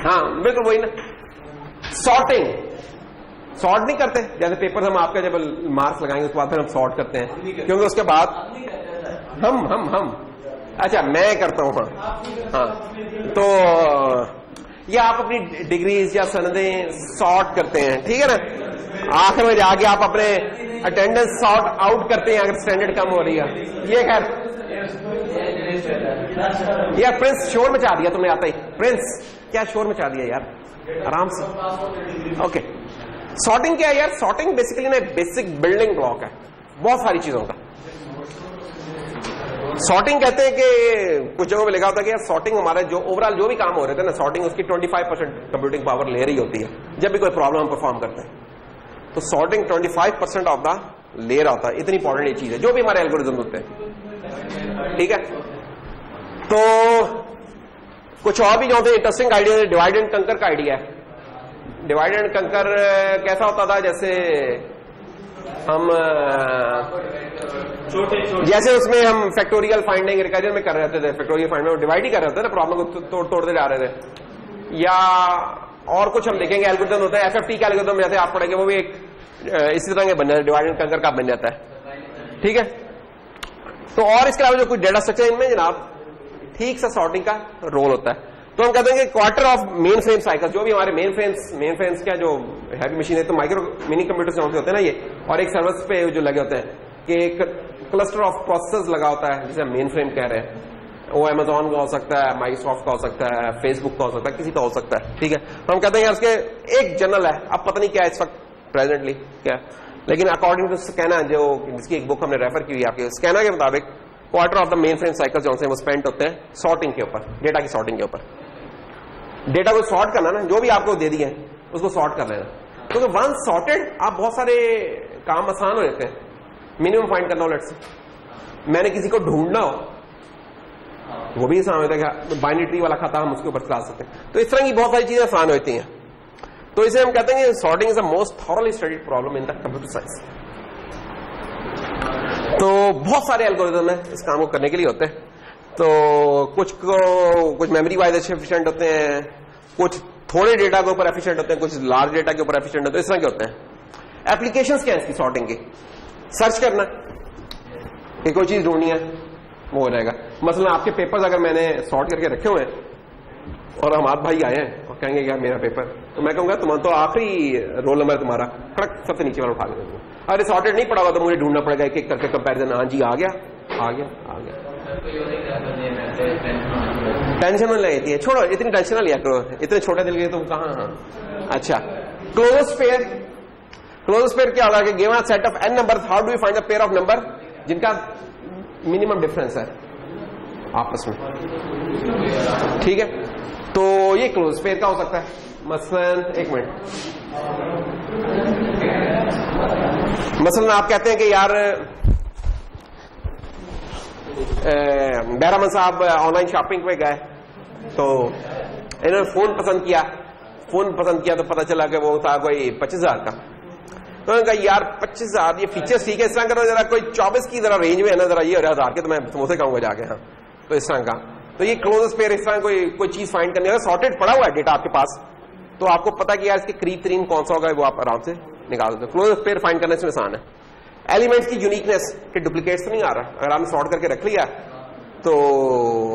हाँ बिल्कुल वही ना, सॉर्टिंग, सॉर्ट नहीं करते जैसे पेपर हम आपका जब मार्क्स लगाएंगे उसके बाद फिर हम सॉर्ट करते हैं, क्योंकि उसके बाद हम अच्छा मैं करता हूं। हाँ तो ये आप अपनी डिग्रीज या सनदें सॉर्ट करते हैं, ठीक है ना, आखिर में जाके आप अपने अटेंडेंस सॉर्ट आउट करते हैं अगर स्टैंडर्ड कम हो रही है। ये खैर यार प्रिंस शोर मचा दिया तुमने आते ही, प्रिंस क्या शोर मचा दिया यार, आराम से। ओके सॉर्टिंग क्या है यार, सॉर्टिंग बेसिकली ना बेसिक बिल्डिंग ब्लॉक है बहुत सारी चीजों का। सॉर्टिंग कहते हैं कि कुछ जगहों में लिखा होता है कि यार सॉर्टिंग हमारे जो ओवरऑल जो भी काम हो रहे थे ना, सॉर्टिंग उसकी 25% कंप्यूटिंग पावर ले रही होती है जब भी कोई प्रॉब्लम हम परफॉर्म करते हैं, तो सॉर्टिंग 25% ऑफ द ले रहा होता है। इतनी इंपॉर्टेंट ये चीज है जो भी हमारे एल्गोरिथम होते हैं, ठीक है। तो कुछ और भी जो होते हैं इंटरेस्टिंग आइडिया, डिवाइड एंड कंकर का आइडिया है। डिवाइड एंड कंकर कैसा होता था, जैसे हम जैसे उसमें हम फैक्टोरियल फाइंडिंग रिकर्जन में कर रहे थे, फैक्टोरियल फाइंडिंग डिवाइड ही कर रहे थे ना, प्रॉब्लम को तोड़ते जा रहे थे। या और कुछ हम देखेंगे एल्गोरिथम होता है, एफएफटी का एल्गोरिथम जैसे आप पढ़ेंगे वो भी एक इसी तरह के बन जाता है, डिवाइड एंड कंकर का बन जाता है, ठीक है। तो और इसके अलावा जो कुछ डेटा स्ट्रक्चर इनमें जनाब ठीक सा सॉर्टिंग का रोल होता है। तो हम कहते हैं कि quarter of main frame cycle, जो भी हमारे मेन फ्रेम्स क्या जो हैवी मशीन है, तो माइक्रो मिनी कंप्यूटर से होते हैं ना ये, और एक सर्वर्स पे जो लगे होते हैं कि एक क्लस्टर ऑफ प्रोसेसर्स लगा होता है जिसे मेन फ्रेम कह रहे हैं। वो अमेजॉन का हो सकता है, माइक्रोसॉफ्ट का हो सकता है, फेसबुक का हो सकता है, किसी का हो सकता है, ठीक है। तो हम कहते हैं यार उसके एक जनरल है, अब पता नहीं क्या इस वक्त प्रेजेंटली क्या, लेकिन अकॉर्डिंग टू स्कैना जो जिसकी एक बुक हमने रेफर की हुई आपके, स्कैना के मुताबिक quarter of the main frame cycle जो है वो स्पेंड होते हैं सॉर्टिंग के ऊपर, डेटा की सॉर्टिंग के ऊपर। डेटा को सॉर्ट करना ना, जो भी आपको दे दिए उसको सॉर्ट कर लेना, क्योंकि वंस सॉर्टेड आप बहुत सारे काम आसान हो जाते हैं। मिनिमम फाइंड करना हो, लेट्स से मैंने किसी को ढूंढना हो वो भी आसान होता है, बाइनरी ट्री वाला खाता हम उसके ऊपर चला सकते हैं। तो इस तरह की बहुत सारी चीजें आसान होती हैं। तो इसे हम कहते हैं sorting is the most thoroughly studied problem in the computer science. तो बहुत सारे एल्गोरिथम है इस काम को करने के लिए होते हैं। तो कुछ मेमोरी वाइज एफिशिएंट होते हैं, कुछ थोड़े डेटा के ऊपर एफिशिएंट होते हैं, कुछ लार्ज डेटा के ऊपर एफिशिएंट होते हैं, इस तरह के होते हैं। एप्लीकेशंस क्या है इसकी सॉर्टिंग की, सर्च करना कि कोई चीज ढूंढनी है वो हो जाएगा। मसलन आपके पेपर्स अगर मैंने सॉर्ट करके रखे हुए हैं और हमारे भाई आए हैं और कहेंगे यार मेरा पेपर, तो मैं कहूंगा तुम तो आखिरी रोल नंबर तुम्हारा, खड़क सबसे नीचे वाला उठा के दूंगा। अरे सॉर्टेड नहीं पड़ा हुआ तो मुझे ढूंढना पड़ेगा एक एक करके कंपैरिजन, हाँ जी आ गया आ गया आ गया। टेंशन में लगती है, छोड़ो इतनी टेंशन ना लिया करो, इतने छोटे दिल के तुम कहाँ। हाँ अच्छा, क्लोज पेयर, क्लोज पेयर क्या होगा कि given a set of n numbers, how do you find the pair of number जिनका मिनिमम डिफरेंस है आपस में, ठीक है। तो ये क्लोज पेयर का हो सकता है। मसलन एक मिनट, मसलन आप कहते हैं कि यार बैरामन साहब ऑनलाइन शॉपिंग पे गए तो इन्होंने फोन पसंद किया तो पता चला कि वो था कोई 25,000 का। तो उन्होंने कहा यार 25,000 ये फीचर्स ठीक है, इस तरह करो जरा कोई 24 की जरा रेंज में है ना, जरा ये 1000 के तो मैं समोसे खाऊंगा जाके। हाँ तो इस तरह का, तो ये क्लोजेस्ट पेयर इस तरह कोई चीज फाइंड करने, अगर सॉर्टेड पड़ा हुआ है डेटा आपके पास तो आपको पता कि यार इसके करीब तरीन कौन सा होगा वो आप आराम से निकाल सकते हो। क्लोजेस्ट पेयर फाइंड करने से आसान है। एलिमेंट्स की यूनिकनेस के डुप्लीकेट्स नहीं आ रहा, अगर आपने सॉर्ट करके रख लिया तो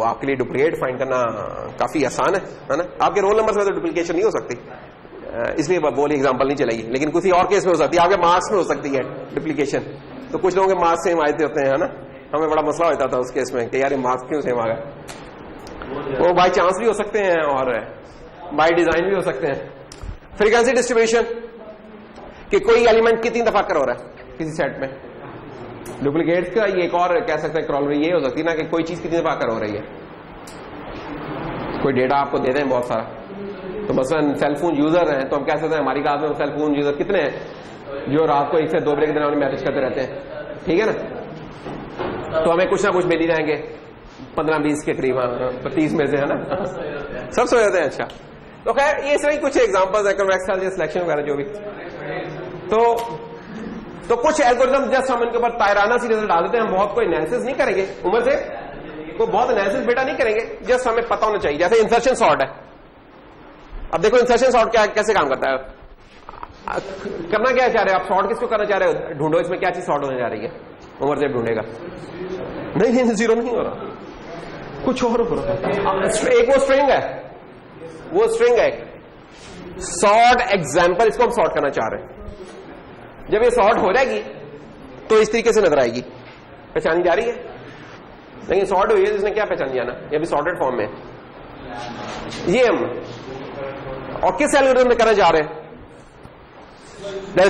आपके लिए डुप्लीकेट फाइंड करना काफी आसान है ना। आपके रोल नंबर में तो डुप्लीकेशन नहीं हो सकती, इसलिए बोली एग्जांपल नहीं चलेगी, लेकिन किसी और केस में हो सकती है, आपके मार्क्स में हो सकती है डुप्लीकेशन। तो कुछ लोगों के मार्क्स सेम आए होते हैं, है ना, हमें बड़ा मसला होता था उस केस में कि यार ये मार्क्स क्यों सेम आ गए। वो बाय चांस भी हो सकते हैं और बाय डिजाइन भी हो सकते हैं। फ्रीक्वेंसी डिस्ट्रीब्यूशन कि कोई एलिमेंट कितनी दफा कर हो रहा है किसी सेट में, डुप्लीकेट्स का ये एक और कह सकते हैं प्रॉब्लम ये हो सकती है ना कि कोई चीज कितनी दफा कर हो रही है। कोई डेटा आपको दे दें बहुत सारा, तो मसलन सेलफोन यूजर हैं तो हम कह सकते हैं हमारी क्लास में सेलफोन यूजर कितने हैं जो रात को 1 से 2 बजे के दरमियान मैसेज करते रहते हैं, ठीक है ना। तो हमें कुछ ना कुछ मिल ही जाएंगे 15-20 के करीब, 30 में से, है ना, सब सो जाते हैं। अच्छा तो खैर ये सही कुछ एग्जांपल्स है, कन्वेक्स सिलेक्शन वगैरह जो भी। तो कुछ एल्गोरिथम जस्ट हम इनके ऊपर तायराना सी रिजल्ट डाल देते हैं, हम बहुत कोई एनालिसिस नहीं करेंगे, उम्र से कोई बहुत एनालिसिस बेटा नहीं करेंगे, जस्ट हमें पता होना चाहिए। जैसे इंसर्शन सॉर्ट है, अब देखो इंसर्शन सॉर्ट क्या कैसे काम करता है, करना क्या चाह रहे हो आप, सॉर्ट किसको करना चाह रहे हो, ढूंढो इसमें क्या चीज सॉर्ट होने जा रही है, उमर जेब ढूंढेगा, नहीं जीरो नहीं हो रहा, कुछ और हो रहा है। एक वो स्ट्रिंग है, वो स्ट्रिंग है सॉर्ट एग्जाम्पल, इसको हम सॉर्ट करना चाह रहे हैं। जब ये सॉर्ट हो जाएगी तो इस तरीके से नजर आएगी, पहचानी जा रही है, लेकिन सॉर्ट हुई है जिसने क्या पहचान दिया ना, ये भी सॉर्टेड फॉर्म में ये हम, और किस एल्गोरिथम में करना चाह रहे हैं,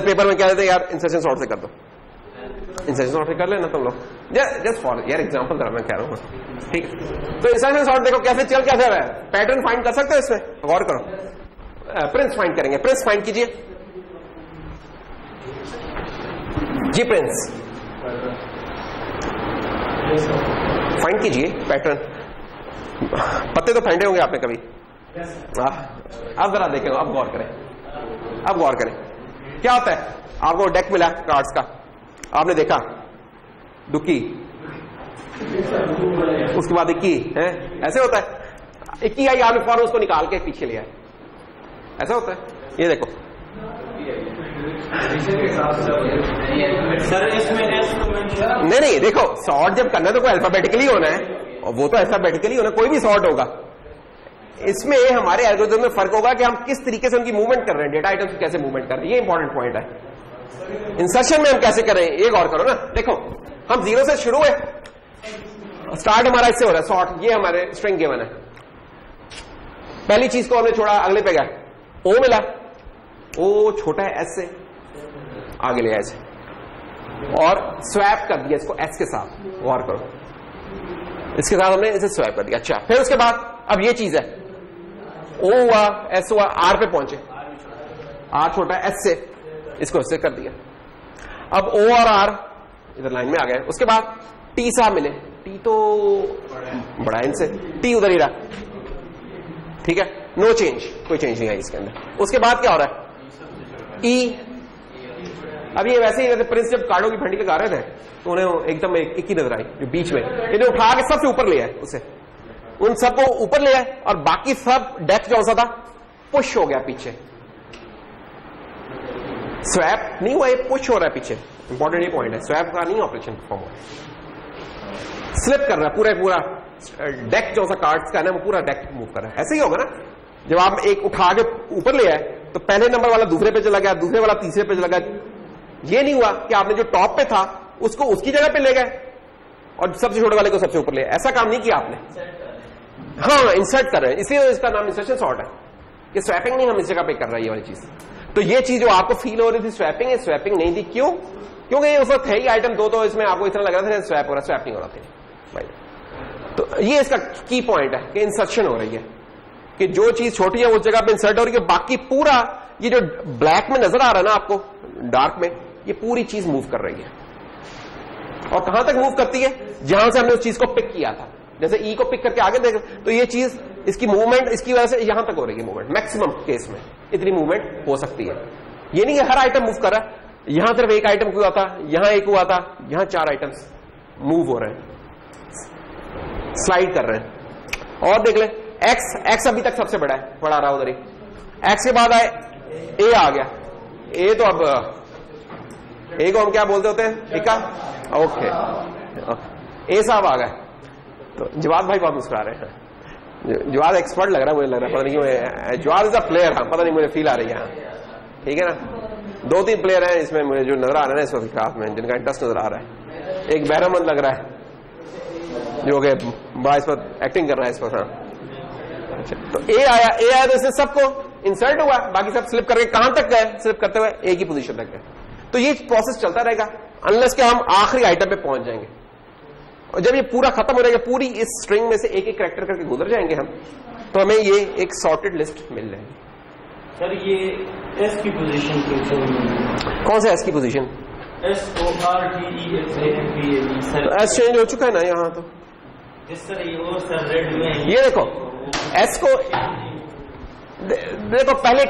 पेपर में क्या देते हैं यार इंसर्शन सॉर्ट से कर दो, इंसर्शन सॉर्ट से कर लेना तुम लोग, जस्ट फॉर यार एग्जांपल मैं कह रहा हूं, ठीक है। तो इंसर्शन सॉर्ट देखो कैसे चल क्या रहा है, पैटर्न फाइंड कर सकते हो इसमें, गौर करो, प्रिंस फाइंड करेंगे, प्रिंस फाइंड कीजिए जी, प्रिंस फाइंड कीजिए पैटर्न, पत्ते तो फेंटे होंगे आपने कभी, अब जरा देखें, अब गौर करें, अब गौर करें क्या होता है, आपको डेक मिला कार्ड्स का, आपने देखा दुक्की, उसके बाद इक्की है, ऐसे होता है, इक्की आई आपने फौरन उसको निकाल के पीछे लिया, ऐसा होता है, ये देखो सर इसमें नहीं देखो, सॉर्ट जब करना है तो कोई अल्फाबेटिकली होना है, और वो तो अल्फाबेटिकली होना, कोई भी सॉर्ट होगा। इसमें हमारे एल्गोरिथम में फर्क होगा कि हम किस तरीके से उनकी मूवमेंट कर रहे हैं, डेटा आइटम्स कैसे मूवमेंट कर रहे हैं, ये इंपॉर्टेंट पॉइंट है। इंसर्शन में हम कैसे कर रहे हैं ये गौर करो ना, देखो हम जीरो से शुरू है, स्टार्ट हमारा इससे हो रहा है सॉर्ट, ये हमारे स्ट्रिंग गिवन है, पहली चीज को हमने छोड़ा, अगले पे गया, ओ मिला, ओ छोटा है एस से, आगे ले ऐसे, और स्वैप कर दिया इसको एस के साथ, गौर करो, इसके साथ हमने इसे स्वैप कर दिया। अच्छा, फिर उसके बाद अब ये चीज है, ओ हुआ, एस हुआ, आर पे पहुंचे, आर छोटा है एस से, इसको इससे कर दिया, अब ओ और आर इधर लाइन में आ गए, उसके बाद टी साहब मिले, टी तो बड़ा है इनसे, टी उधर ही रहा, ठीक है, नो चेंज, कोई चेंज नहीं आई इसके अंदर। उसके बाद क्या हो रहा है, ई, अब ये वैसे ही जैसे प्रिंस जब कार्डों की फंडी गा रहे थे तो उन्हें एकदम एक ही नजर आई जो बीच में, इन्हें उठा के सबसे ऊपर ले आए, उसे उन सबको ऊपर ले आए, और बाकी सब डेथ जो सा था पुश हो गया पीछे, स्वैप नहीं हुआ, ये पुश हो रहा है पीछे, इंपॉर्टेंट ये पॉइंट है, स्वैप का नहीं ऑपरेशन परफॉर्म हो, स्लिप कर रहा है पूरा डेक जो सा कार्ड्स का ना, वो पूरा डेक मूव कर रहा है। ऐसे ही होगा ना, जब आप एक उठा के ऊपर ले आए तो पहले नंबर वाला दूसरे पे चला गया, दूसरे वाला तीसरे पे चला गया, ये नहीं हुआ कि आपने जो टॉप पे था उसको उसकी जगह पे ले गए और सबसे छोटे वाले को सबसे ऊपर ले, ऐसा काम नहीं किया आपने, हाँ इंसर्ट कर रहे हैं, इसलिए इसका नाम इंसर्शन सॉर्ट है, कि स्वैपिंग नहीं हम इस जगह पे कर रहे हैं ये वाली चीज। तो ये चीज जो आपको फील हो रही थी स्वैपिंग है, स्वैपिंग नहीं थी, क्यों, क्योंकि ये उस वक्त है ही आइटम दो, तो इसमें आपको इतना लग रहा था स्वैप हो रहा, स्वैप नहीं हो रहा था भाई। तो ये इसका की पॉइंट है कि इंसर्शन हो रही है, कि जो चीज छोटी है उस जगह पे इंसर्ट हो रही है, बाकी पूरा ये जो ब्लैक में नजर आ रहा है ना आपको, डार्क में, ये पूरी चीज मूव कर रही है, और कहां तक मूव करती है, जहां से हमने उस चीज को पिक किया था, जैसे ई को पिक करके आगे देख, तो ये चीज इसकी मूवमेंट इसकी वजह से यहां तक हो रही है मूवमेंट, मैक्सिमम केस में इतनी मूवमेंट हो सकती है। ये नहीं है हर आइटम मूव कर रहा है, यहां सिर्फ एक आइटम हुआ था, यहां एक हुआ था, यहां 4 आइटम्स मूव हो रहे हैं, स्लाइड कर रहे हैं। और देख ले एक्स अभी तक सबसे बड़ा है, बड़ा रहा उधर ही, एक्स के बाद आए ए आ गया, ए तो अब ए को हम क्या बोलते होते हैं, एका, ओके, ए साहब आ गए, तो जवाद भाई बहुत मुस्कुरा रहे हैं, जवाद एक्सपर्ट लग रहा है, मुझे लग रहा है, पता नहीं क्यों, जवाद इज अ प्लेयर, हाँ पता नहीं मुझे फील आ रही है, ठीक है ना, 2-3 प्लेयर हैं इसमें मुझे जो नजर आ रहे हैं इस वक्त क्लास में, जिनका इंटरेस्ट नजर आ रहा है, एक बहरामंद लग रहा है जो कि बड़ा इस पर एक्टिंग कर रहा है इस पर, हाँ अच्छा, तो ए आया तो इससे सबको इंसर्ट हुआ, बाकी सब स्लिप करके कहां तक गए, स्लिप करते हुए ए की पोजीशन तक गए। तो ये प्रोसेस चलता रहेगा अनलेस कि हम आखिरी आइटम पे पहुंच जाएंगे, और जब ये पूरा खत्म हो जाएगा, पूरी इस स्ट्रिंग में से एक एक कैरेक्टर करके गुजर जाएंगे हम, तो हमें ये एक सॉर्टेड लिस्ट मिल जाएगी। सर ये एस की पोजीशन कौन सा एस की पोजीशन, एस चेंज हो चुका है ना यहाँ, तो जिस तरह ये सर रेड में, ये देखो एस को देखो पहले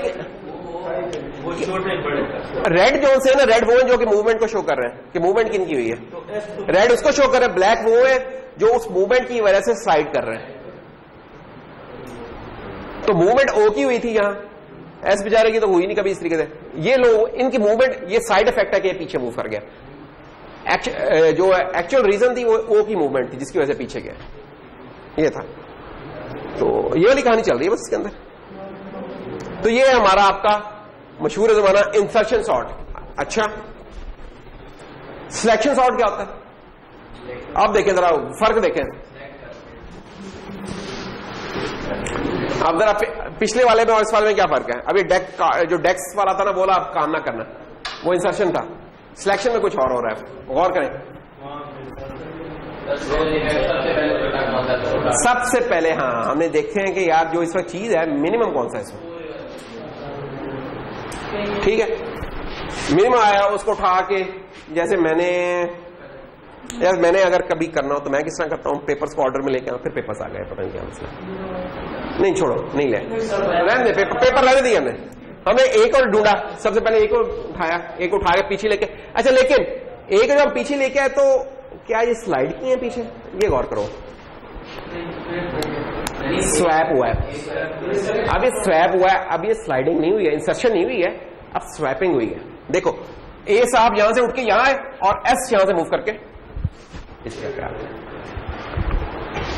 वो छोटे बड़े, रेड जो से ना, रेड वो है जो कि मूवमेंट को शो कर रहे हैं कि मूवमेंट किन की हुई है, रेड उसको शो कर रहे हैं, ब्लैक वो है जो उस मूवमेंट की वजह से स्लाइड कर रहे हैं, तो मूवमेंट ओ की हुई थी यहां, एस बेचारे की तो हुई नहीं कभी इस तरीके से। ये लोग इनकी मूवमेंट, ये साइड इफेक्ट है कि ये पीछे मूव कर गया। जो एक्चुअल रीजन थी वो ओ की मूवमेंट थी जिसकी वजह से पीछे गया, ये था। तो ये वाली कहानी चल रही है बस इसके अंदर। तो ये हमारा आपका मशहूर जमाना इंसर्शन सॉर्ट। अच्छा, सिलेक्शन सॉर्ट क्या होता है? आप देखें जरा फर्क देखें। अब जरा पिछले वाले में और इस वाले में क्या फर्क है? अभी जो डेक्स वाला था ना, बोला आप काम ना करना, वो इंसर्शन था। सिलेक्शन में कुछ और हो रहा है, गौर करें। सबसे पहले हाँ हमने देखे हैं कि यार जो इस वक्त चीज है मिनिमम कौन सा है इसमें, ठीक है। मिनिमम आया उसको उठा के, जैसे मैंने अगर कभी करना हो तो मैं किस तरह करता हूँ, पेपर्स को ऑर्डर में लेके आऊँ, फिर पेपर्स आ गए, पता नहीं क्या मसला। नहीं छोड़ो, नहीं ले, रहने दे, पेपर रहने दिए हमने एक और ढूंढा। सबसे पहले एक और उठाया, एक उठा के पीछे लेके, अच्छा लेकिन एक जब पीछे लेके आए तो क्या ये स्लाइड की है पीछे? ये गौर करो, स्वैप हुआ है। अब ये स्वैप हुआ है, अब ये स्लाइडिंग नहीं हुई है, इंसर्शन नहीं हुई है, अब स्वैपिंग हुई है। देखो ए साहब यहां से उठ के यहां है और एस यहां से मूव करके इस तरह।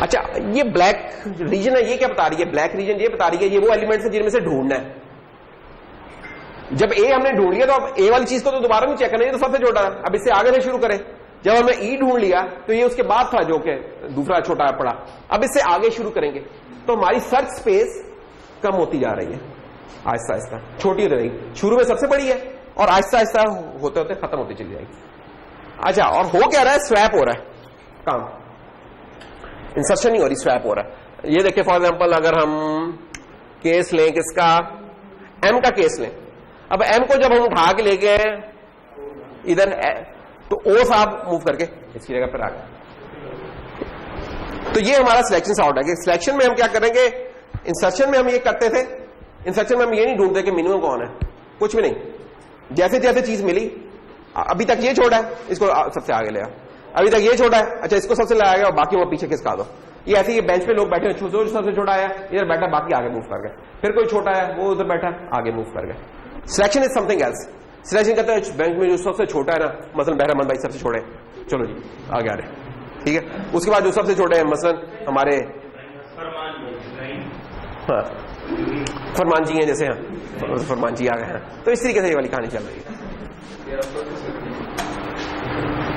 अच्छा, ये ब्लैक रीजन है, ये क्या बता रही है? ब्लैक रीजन ये बता रही है ये वो एलिमेंट्स है जिनमें से ढूंढना है। जब ए हमने ढूंढ लिया तो अब ए वाली चीज को तो दोबारा नहीं चेक करना, ये तो सबसे छोटा है, अब इससे आगे से शुरू करें। जब हमने ई ढूंढ लिया तो ये उसके बाद था जो कि दूसरा छोटा पड़ा, अब इससे आगे शुरू करेंगे तो हमारी सर्च स्पेस कम होती जा रही है, आहिस्ता आहिस्ता छोटी हो रहेगी। शुरू में सबसे बड़ी है और आहिस्ता आहिस्ता होते होते खत्म होती चली जाएगी। अच्छा, और हो क्या रहा है? स्वैप हो रहा है काम, इंसर्शन नहीं हो रही, स्वैप हो रहा है। ये देखिए फॉर एग्जांपल अगर हम केस लें किसका, एम का केस लें। अब एम को जब हम उठा के ले गए इधर तो ओ साहब मूव करके इसकी जगह पर आ गए। तो ये हमारा सिलेक्शन सॉर्ट है कि सिलेक्शन में हम क्या करेंगे, इंसर्शन में हम ये करते थे, इंसर्शन में हम ये नहीं ढूंढते कि मिनिमम कौन है, कुछ भी नहीं। जैसे जैसे चीज मिली, अभी तक ये छोटा है, इसको सबसे आगे ले आओ, अभी तक ये छोटा है, अच्छा इसको सबसे ले आएगा और बाकी वो पीछे खिसका दो। ये ऐसे ही बेंच पे लोग बैठे हैं, जो सबसे छोटा है इधर बैठा, बाकी आगे मूव कर गए, फिर कोई छोटा है वो उधर बैठा, आगे मूव कर गए। Selection is something else. Selection कहते हैं बेंच में जो सबसे छोटा है ना, मसलन बहरमन भाई सबसे छोटे, चलो जी आगे आ रहे, ठीक है। उसके बाद जो सबसे छोटे हैं मसलन हमारे हाँ फरमान जी हैं, जैसे हाँ फरमान जी आ गए हैं। तो इस तरीके से ये वाली कहानी चल रही है।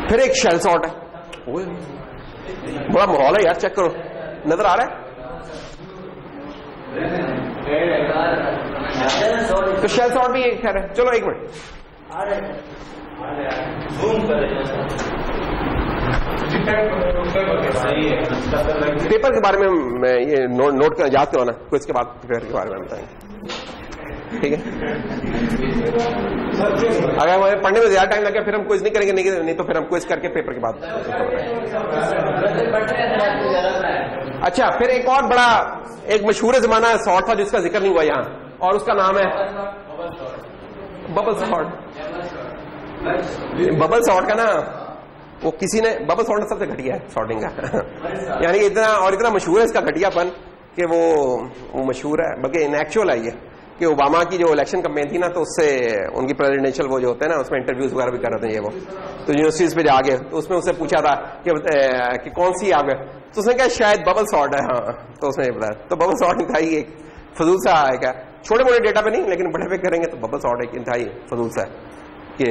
फिर एक शेल सॉर्ट है, बड़ा माहौल है यार, चेक करो, नजर आ रहा है? तो शेल सॉर्ट भी एक खैर है। चलो एक मिनट, पेपर के बारे में मैं ये नोट कर याद करवाना, कुछ के बाद पेपर के बारे में बताएंगे, ठीक है। अगर हमें पढ़ने में ज्यादा टाइम लगे फिर हम क्विज नहीं करेंगे, नहीं तो फिर हम क्विज करके पेपर के बाद। अच्छा, फिर एक और बड़ा एक मशहूर जमाना सॉर्ट था जिसका जिक्र नहीं हुआ यहां, और उसका नाम है बबल सॉर्ट। बबल सॉर्ट का ना वो किसी ने, बबल सॉर्ट सबसे घटिया है सॉर्टिंग का यानी इतना मशहूर है इसका घटियापन कि वो मशहूर है, बल्कि इनएक्चुअल है ये कि ओबामा की जो इलेक्शन कैंपेन थी ना, तो उससे उनकी प्रेसिडेंशियल वो जो होते हैं ना, उसमें इंटरव्यूज वगैरह भी कर रहे थे ये वो, तो यूनिवर्सिटीज पे जाके तो उसमें उससे पूछा था कि कौन सी आगे, तो उसने कहा शायद बबल सॉर्ट है। हाँ, तो उसने ये बताया, तो बबल सॉर्ट था ही एक फजूल सा है, क्या छोटे मोटे डेटा पे नहीं लेकिन बड़े पे करेंगे तो बबल सॉर्ट एक इंतहाई फजूल सा है कि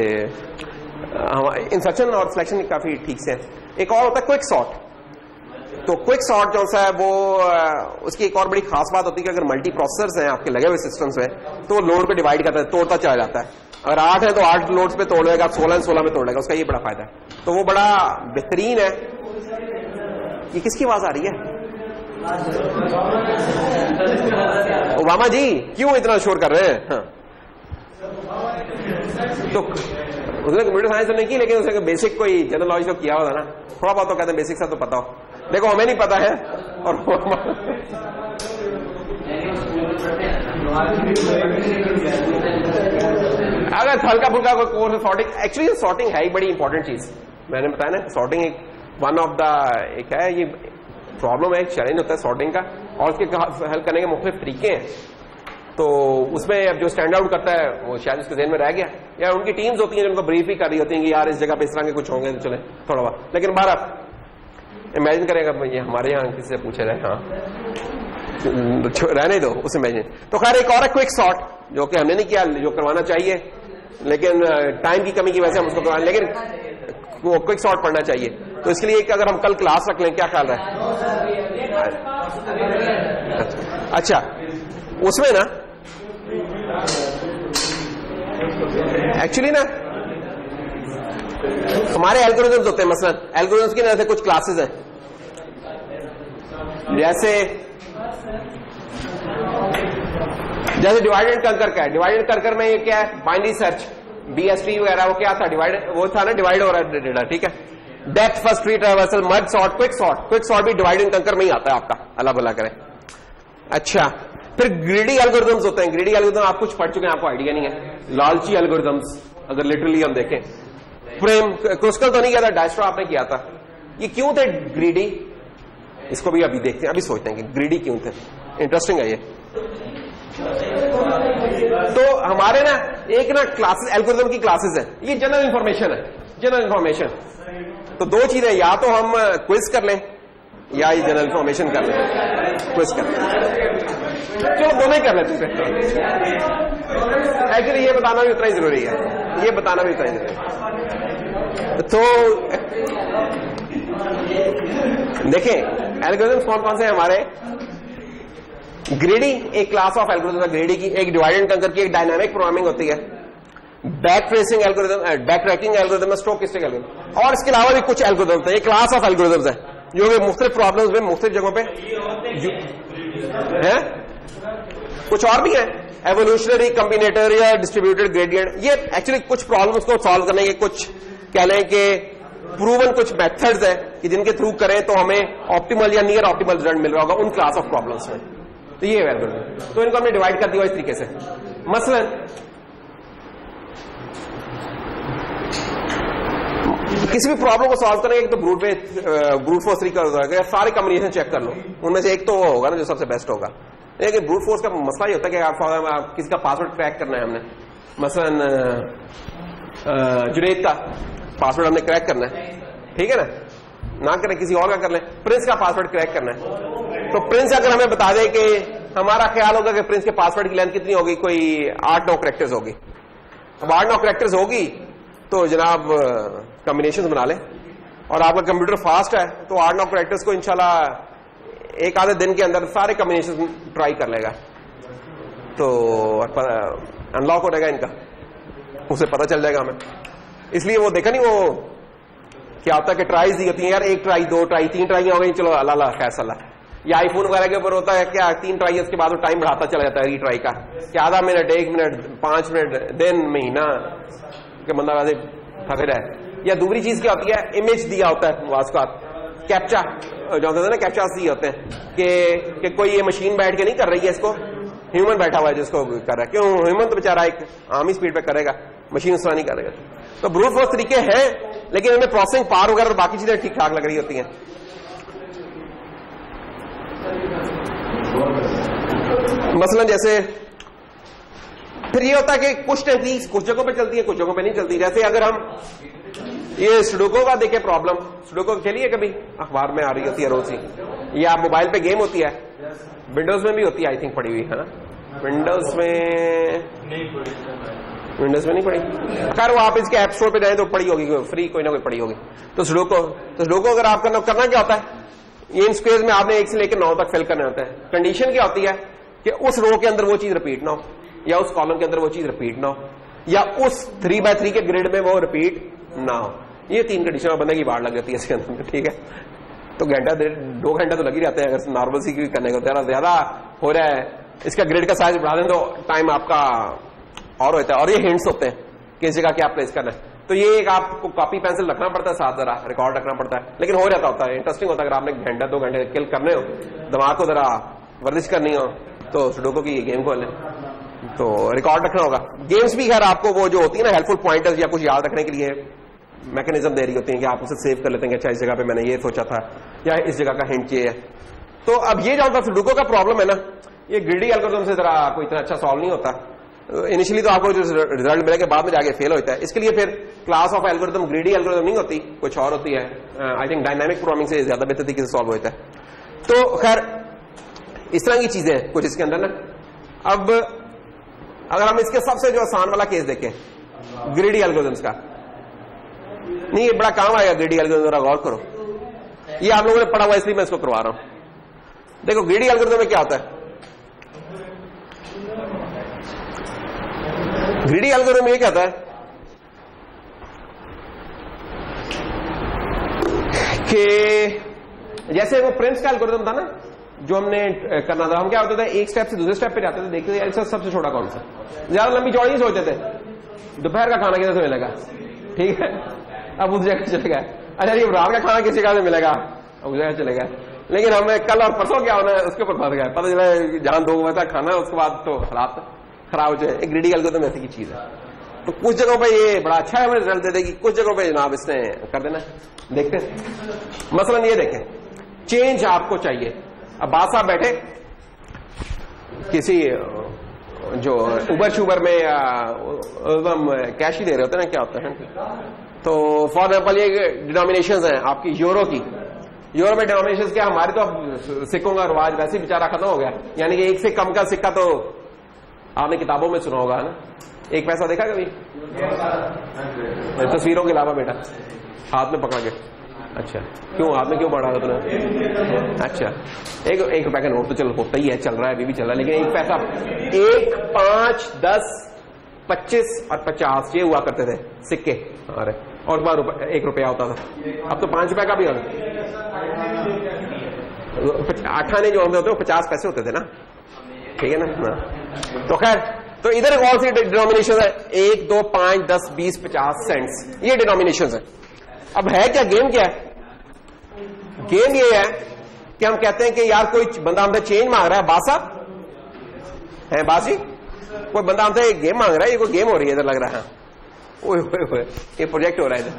इंसर्शन और सिलेक्शन काफी ठीक से है। एक और होता है क्विक सॉर्ट। तो क्विक सॉर्ट जो सा है वो उसकी एक और बड़ी खास बात होती है कि अगर मल्टी प्रोसेसर्स हैं आपके लगे हुए सिस्टम्स में तो लोड को डिवाइड करता है, तोड़ता चला जाता है। अगर 8 है तो 8 लोड्स पे तोड़ लेगा, 16 है 16 में तोड़ लेगा, उसका ये बड़ा फायदा है। तो वो बड़ा बेहतरीन है। ये किसकी आवाज आ रही है? ओबामा जी क्यों इतना शोर कर रहे हैं? हाँ। तो उसने कंप्यूटर साइंस तो नहीं की, लेकिन उसने बेसिक कोई जनरल नॉलेज तो किया होता ना, थोड़ा बहुत तो कहते हैं बेसिक सा तो पता हो। देखो हमें नहीं पता है और अगर हल्का फुल्का कोई कोर्स सॉर्टिंग, एक्चुअली सॉर्टिंग है ही बड़ी इंपॉर्टेंट चीज, मैंने बताया ना, सॉर्टिंग एक वन ऑफ द एक है, ये प्रॉब्लम है, एक चैलेंज होता है सॉर्टिंग का। और उसके हल करने के मुख्तलिफ तरीके हैं। तो उसमें अब जो स्टैंड आउट करता है वो शायद उसके ज़हन में रह गया, या उनकी टीम्स होती हैं जिनको ब्रीफ ही कर रही होती हैं कि यार इस जगह पे इस तरह के कुछ होंगे तो चले थोड़ा बहुत। लेकिन बाहर इमेजिन करेगा ये हमारे यहाँ किसी से पूछे रहे, हाँ रहने दो उस इमेजिन। तो खैर एक और क्विक शॉट जो कि हमने नहीं किया, जो करवाना चाहिए, लेकिन टाइम की कमी की वजह से हम उसको करवाएं, लेकिन वो क्विक शॉट पढ़ना चाहिए। तो इसके लिए अगर हम कल क्लास रख लें, क्या ख्याल है? अच्छा, उसमें ना एक्चुअली ना हमारे एल्गोरिथम्स होते हैं, मसलन एल्गोरिथम्स की जैसे कुछ क्लासेस हैं, जैसे डिवाइड एंड कंकर का है। डिवाइड एंड कंकर में ये क्या है? बाइनरी सर्च, BST वगैरह, वो क्या था? डिवाइड, वो था ना डिवाइड हो रहा है डेटा, ठीक है। Depth first tree traversal, merge sort, quick sort. Quick sort भी डिवाइड एंड कंकर में ही आता है आपका, अल्लाह भला करे। अच्छा, फिर ग्रीडी एल्गोरिथम्स होते हैं। ग्रीडी एल्गोरिथम आप कुछ पढ़ चुके हैं, आपको आइडिया नहीं है। लालची एल्गोरिथम्स अगर लिटरली हम देखें, फ्रेम क्रुस्कल तो नहीं किया था, डायस्ट्रा आपने किया था। ये क्यों थे ग्रीडी? इसको भी अभी देखते हैं, अभी सोचते हैं कि ग्रीडी क्यों थे। इंटरेस्टिंग है ये। तो हमारे ना एक ना क्लासेस, एल्गोरिथम की क्लासेस है। ये जनरल इंफॉर्मेशन है, जनरल इंफॉर्मेशन। तो दो चीजें, या तो हम क्विज कर लें या ये जनरल इंफॉर्मेशन कर लें। क्विज कर लें, चलो दोनों ही कर लेते हैं। एक्चुअली ये बताना भी उतना ही जरूरी है, ये बताना भी उतना ही जरूरी है। तो देखें एल्गोरिथम्स कौन कौन से हैं हमारे। ग्रेडी एक क्लास ऑफ एल्गोरिथम है। ग्रेडी की एक डिवाइड एंड कंकर की एक डायनामिक प्रोग्रामिंग होती है। Back tracing algorithm, back tracking algorithm, stochastic algorithm, और इसके अलावा भी कुछ एल्गोरिथम है। ये क्लास ऑफ एल्गोरिथम्स है जो कि मुख्तलिफ प्रॉब्लम्स में मुख्तलिफ जगहों पे है। कुछ और भी है, एवोल्यूशनरी, कम्बिनेटर या डिस्ट्रीब्यूटेड ग्रेडियंट। ये एक्चुअली कुछ प्रॉब्लम्स को सॉल्व करने के कुछ कह लें कि प्रूवन कुछ मेथड्स है कि जिनके थ्रू करें तो हमें ऑप्टिमल या नियर ऑप्टिमल रिजल्ट मिल रहा होगा उन क्लास ऑफ प्रॉब्लम्स में। तो ये एल्गोरिथम, तो इनको हमने डिवाइड कर दिया इस तरीके से। मसलन किसी भी प्रॉब्लम को सॉल्व करेंगे, एक तो ब्रूट फोर्स तरीका होता है, सारे कॉम्बिनेशन चेक कर लो, उनमें से एक तो वो होगा ना जो सबसे बेस्ट होगा। लेकिन ब्रूट फोर्स का मसला ही होता है कि आप किसी का पासवर्ड क्रैक करना है। हमने मसलन जुनैद का पासवर्ड हमने क्रैक करना है, ठीक है ना करें किसी और का कर लें। प्रिंस का पासवर्ड क्रैक करना है, तो प्रिंस अगर हमें बता दे कि हमारा ख्याल होगा कि प्रिंस के पासवर्ड की लेंथ कितनी होगी, कोई 8-9 कैरेक्टर्स होगी। अब 8-9 कैरेक्टर्स होगी तो जनाब कॉम्बिनेशन बना लें, और आपका कंप्यूटर फास्ट है तो 8-9 कैरेक्टर्स को इंशाल्लाह एक आधे दिन के अंदर सारे कॉम्बिनेशन ट्राई कर लेगा, तो अनलॉक हो जाएगा इनका, उसे पता चल जाएगा हमें। इसलिए वो देखा नहीं, वो क्या होता है कि ट्राईज दी होती है यार, 1 ट्राई 2 ट्राई 3 ट्राई हो गई, चलो अल्लाह खैर सल्ला। या आईफोन वगैरह के ऊपर होता है क्या, 3 ट्राई उसके बाद वो टाइम बढ़ाता चला जाता है रीट्राई का, क्या आधा मिनट, 1 मिनट, 5 मिनट, दिन, महीना के बंदा वैसे थके रहे। या दूसरी चीज क्या होती है, इमेज दिया होता है वास्ता, कैप्चा जो होता है ना, कैप्चा दिए होते हैं कि कोई ये मशीन बैठ के नहीं कर रही है इसको, ह्यूमन बैठा हुआ है जिसको कर रहा है। क्यों, ह्यूमन तो बेचारा एक आम ही स्पीड पे करेगा, मशीन उस तरह नहीं करेगा। तो ब्रूट फोर्स तरीके हैं, लेकिन इनमें प्रोसेसिंग पावर वगैरह और बाकी चीजें ठीक ठाक लग रही होती हैं। मसलन जैसे फिर ये होता है कि कुछ टेक्निक्स कुछ जगहों पे चलती है, कुछ जगहों पे नहीं चलती। जैसे अगर हम ये सुडोको का देखें प्रॉब्लम, सुडोको खेलिए कभी, अखबार में आ रही होती है रोज ही, ये आप मोबाइल पे गेम होती है, विंडोज में भी होती है आई थिंक, पड़ी हुई है ना, विंडोज में नहीं पड़ी, खैर वो आप इसके ऐप स्टोर पे जाए तो पड़ी होगी, फ्री कोई ना कोई पड़ी होगी। तो सुडोको अगर आप करना क्या होता है, ये इन स्क्वेयर में आपने 1 से लेकर 9 तक फिल करना होता है। कंडीशन क्या होती है कि उस रो के अंदर वो चीज रिपीट ना हो, या उस कॉलम के अंदर वो चीज रिपीट ना हो, या उस 3x3 के ग्रिड में वो रिपीट ना हो। ये 3 कंडीशन बंदे की बाढ़ लग जाती है इसके अंदर, ठीक है। तो घंटा 2 घंटा तो लग ही जाते हैं अगर नॉर्मल सी करने को, ज्यादा हो रहा है, इसका ग्रिड का साइज बढ़ा दें तो टाइम आपका और होता है। और ये हिंट्स होते हैं कि इस जगह क्या प्लेस करना है। तो ये एक आपको कॉपी पेंसिल रखना पड़ता है साथ, जरा रिकॉर्ड रखना पड़ता है, लेकिन हो जाता होता है, इंटरेस्टिंग होता है। अगर आपने 1-2 घंटे किल करने हो, दिमाग को जरा वर्जिश करनी हो, तो सुडोको की गेम खोल लें, तो रिकॉर्ड रखना होगा। गेम्स भी खैर आपको वो जो होती है ना हेल्पफुल पॉइंटर्स या कुछ याद रखने के लिए मैकेनिज्म दे रही होती है कि आप उसे सेव कर लेते हैं, अच्छा इस जगह पे मैंने ये सोचा था, या इस जगह का हिंट ये है। तो अब ये जो सुडोकू का प्रॉब्लम है ना, ये ग्रीडी एल्गोरिथम से जरा कोई इतना अच्छा सॉल्व नहीं होता। इनिशियली तो आपको जो रिजल्ट मिलेगा बाद में जाके फेल होता है। इसके लिए फिर class of algorithm greedy algorithm नहीं होती, कुछ और होती है। आई थिंक डायनामिक प्रोग्रामिंग से ज्यादा बेहतर तरीके से सॉल्व होता है। तो खैर इस तरह की चीजें हैं कुछ इसके अंदर ना। अब अगर हम इसके सबसे जो आसान वाला केस देखें ग्रीडी एल्गोरिथम्स का, नहीं ये बड़ा काम आएगा ग्रीडी एल्गोरिथम, जरा गौर करो। ये आप लोगों ने पढ़ा हुआ इसलिए मैं इसको करवा रहा हूं। देखो ग्रीडी एल्गोरिथम में क्या होता है, ग्रीडी एल्गोरिथम ये कहता है कि जैसे वो प्रिंस का एल्गोरिथम था ना जो हमने करना था, हम क्या होता था एक स्टेप से दूसरे स्टेप पे जाते थे, देखते थे यार सबसे छोटा कौन सा, ज्यादा लंबी चौड़ी नहीं सोचते थे, दोपहर का खाना किधर से मिलेगा, ठीक है अब उस जगह चले गए, अच्छा ये रात का खाना किस जगह से मिलेगा, उस जगह चले गए। लेकिन हमें कल और परसों क्या होना है उसके ऊपर फंस गए, पता चला जहां 2 बजे तक खाना उसके बाद तो हालात खराब हो जाए। ग्रीडी एल्गोरिथम ऐसी की चीज है। तो कुछ जगहों पे ये बड़ा अच्छा है, हमें रिजल्ट दे देगी, कुछ जगहों पे जनाब इसने कर देना। देखते हैं मसलन ये देखें, चेंज आपको चाहिए। अब बात साहब बैठे किसी जो उबर शुबर में कैश ही दे रहे होते हैं ना, क्या होता है, तो फॉर एग्जाम्पल ये डिनोमिनेशंस हैं आपकी यूरो की, यूरो में डिनोमिनेशंस क्या, हमारे तो अब सिक्कों का रिवाज वैसे ही बेचारा खत्म हो गया, यानी कि 1 से कम का सिक्का तो आपने किताबों में सुना होगा ना, 1 पैसा देखा कभी तस्वीरों के अलावा बेटा हाथ में पकड़ा के, अच्छा क्यों हाथ में क्यों पड़ा था तुमने, अच्छा 1 रुपए का नोट तो चल होता ही है, चल रहा है अभी भी चल रहा है, लेकिन 1 पैसा 1, 5, 10, 25 और 50 ये हुआ करते थे सिक्के, अरे और बाद 1 रुपया होता था, अब तो 5 रुपए का भी होता, 8 आने जो होते वो 50 पैसे होते थे ना, ठीक है ना। तो खैर तो इधर कौन सी डिनोमिनेशन है, 1, 2, 5, 10, 20, 50 सेंट्स, ये डिनोमिनेशन है। अब है क्या गेम, क्या है गेम, ये है कि हम कहते हैं कि यार कोई बंदा हमसे चेंज मांग रहा है, बासा है बासी, कोई बंदा हमसे गेम मांग रहा है, ये कोई गेम हो रही है इधर लग रहा है, ओए ये प्रोजेक्ट हो रहा है इधर।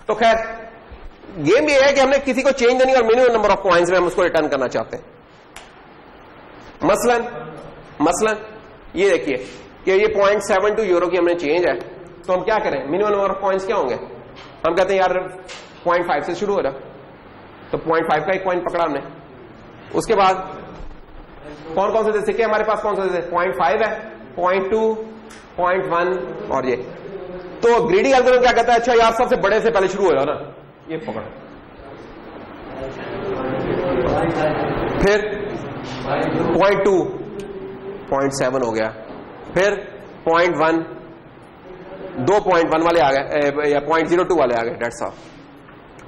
तो खैर गेम ये है कि हमने किसी को चेंज देनी और मिनिमम नंबर ऑफ कॉइन्स में हम उसको रिटर्न करना चाहते हैं। मसलन ये देखिए कि ये 0.72 यूरो की हमने चेंज है, तो हम क्या करें, मिनिमम नंबर ऑफ कॉइन्स क्या होंगे, हम कहते हैं यार 0.5 से शुरू हो रहा, तो 0.5 का एक कॉइन पकड़ा हमने, उसके बाद कौन कौन से सिक्के हमारे पास, कौन से 0.5 है, 0.2, 0.1 और ये। तो ग्रीडी एल्गोरिथम क्या कहता है, अच्छा यार सबसे बड़े से पहले शुरू हो रहा ना, ये पकड़, फिर 0.2, 0.7 हो गया, फिर 0.1, 2.1 वाले आ गए या 0.02 वाले आ गए, डेट्स ऑल।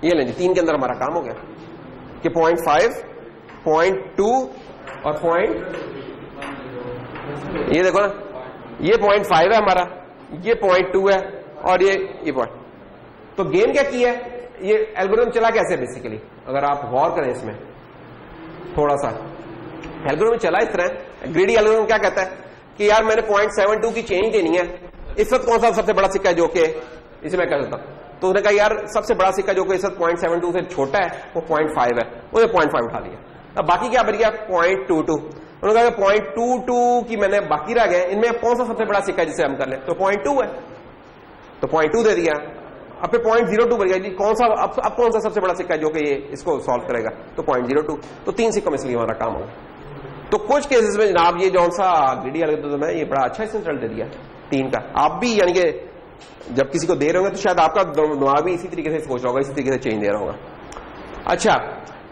ये लेंगे 3 के अंदर हमारा काम हो गया कि 0.5, 0.2 और ये देखो ना, ये 0.5 है हमारा, ये 0.2 है और ये पॉइंट। तो गेम क्या की है, ये एल्गोरिथम चला कैसे बेसिकली, अगर आप गौर करें इसमें थोड़ा सा, एल्गोरिथम चला इस तरह, ग्रीडी एल्गोरिथम क्या कहता है कि यार मैंने 0.72 की चेंज देनी है, इस वक्त कौन सा सबसे बड़ा सिक्का है जो कि इसे मैं कर देता हूं, तो उसने कहा यार सबसे बड़ा सिक्का जो कि इस वक्त 0.72 से छोटा है वो 0.5 है, उसने 0.5 उठा लिया। अब बाकी क्या बच गया 0.22, उन्होंने कहा 0.22 की मैंने बाकी रह गए, इनमें कौन सा सबसे बड़ा सिक्का जिसे हम कर ले, तो 0.2 है, तो 0.2 दे दिया। अब फिर 0.02 बच गया जी, कौन सा अब कौन सा सबसे बड़ा सिक्का है जो कि ये इसको सॉल्व करेगा, तो 0.02, तो 3 सिक्कों में इसलिए हमारा काम होगा। तो कुछ केसेस में जनाब ये जो सा ग्रीडी एल्गोरिथम है ये बड़ा अच्छा रिजल्ट दे दिया 3 का। आप भी यानी कि जब किसी को दे रहे होंगे तो शायद आपका दिमाग भी इसी तरीके से सोच रहा होगा, इसी तरीके से चेंज दे रहा होगा। अच्छा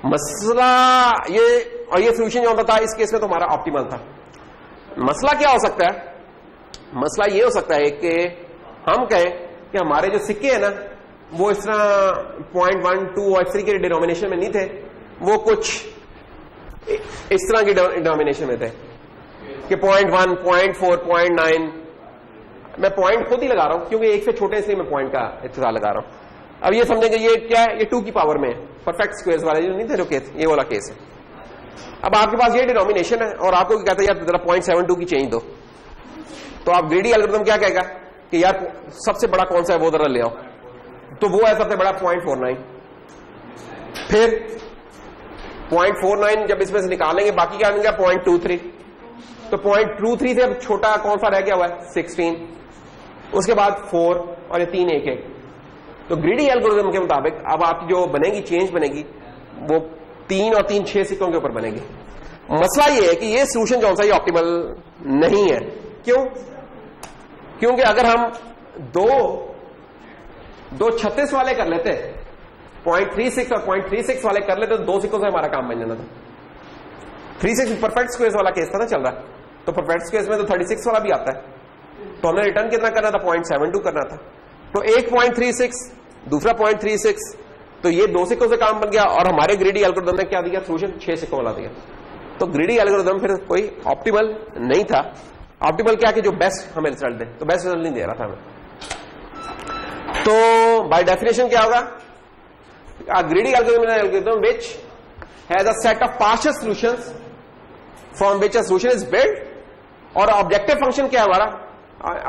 मसला ये, और ये सोल्यूशन जो होता था इस केस में तो हमारा ऑप्टिमल था। मसला क्या हो सकता है, मसला ये हो सकता है कि हम कहें कि हमारे जो सिक्के हैं ना वो इस तरह 0.1, 2 और 3 के डिनोमिनेशन में नहीं थे, वो कुछ इस तरह की डिनोमिनेशन में थे कि 0.1, 0.4, 0.9, मैं पॉइंट खुद ही लगा रहा हूं क्योंकि 1 से छोटे इसलिए मैं पॉइंट का इत्तेजार लगा रहा हूं। अब ये समझेंगे ये क्या है, ये 2 की पावर में है, परफेक्ट स्क्वायर्स वाले जो नहीं थे जो केस, ये वाला केस है। अब आपके पास ये डिनोमिनेशन है और आपको कहता है यार जरा 0.72 की चेंज दो, तो आप ग्रीडी एल्गोरिथम क्या कहेगा कि यार सबसे बड़ा कौन सा है वो जरा ले आओ, तो वो है सबसे बड़ा 0.49, फिर 0.49 जब इसमें से निकालेंगे बाकी क्या बनेगा 0.23, तो 0.23 से अब छोटा कौन सा रह गया हुआ है 16, उसके बाद 4 और ये 3 1 1। तो ग्रीडी एल्गोरिथम के मुताबिक अब आपकी जो बनेगी चेंज बनेगी वो 3 और 3 6 सिक्कों के ऊपर बनेगी। मसला ये है कि ये सोल्यूशन जो सा ये ऑप्टिमल नहीं है। क्यों? क्योंकि अगर हम दो 36 वाले कर लेते 0.36 और 0.36 वाले कर लेते तो 2 सिक्कों से हमारा काम बन जाना था। 36 परफेक्ट स्क्वेयर्स वाला केस था ना चल रहा, तो परफेक्ट स्क्वेयर्स में तो 36 वाला भी आता है, तो हमने रिटर्न कितना करना था 0.72 करना था। तो एक 0.36 दूसरा 0.36, तो ये 2 सिक्कों से काम बन गया और हमारे ग्रीडी एल्गोरिथम ने क्या दिया सोल्यूशन 6 सिक्कों वाला दिया। तो ग्रीडी एल्गोरिथम फिर कोई ऑप्टिमल नहीं था। ऑप्टिमल क्या कि जो बेस्ट हमें रिजल्ट दे, तो बेस्ट रिजल्ट नहीं दे रहा था हमें। तो बाय डेफिनेशन क्या होगा, greedy algorithm which has a set of partial solutions from which a solution is build, और ऑब्जेक्टिव फंक्शन क्या है हमारा,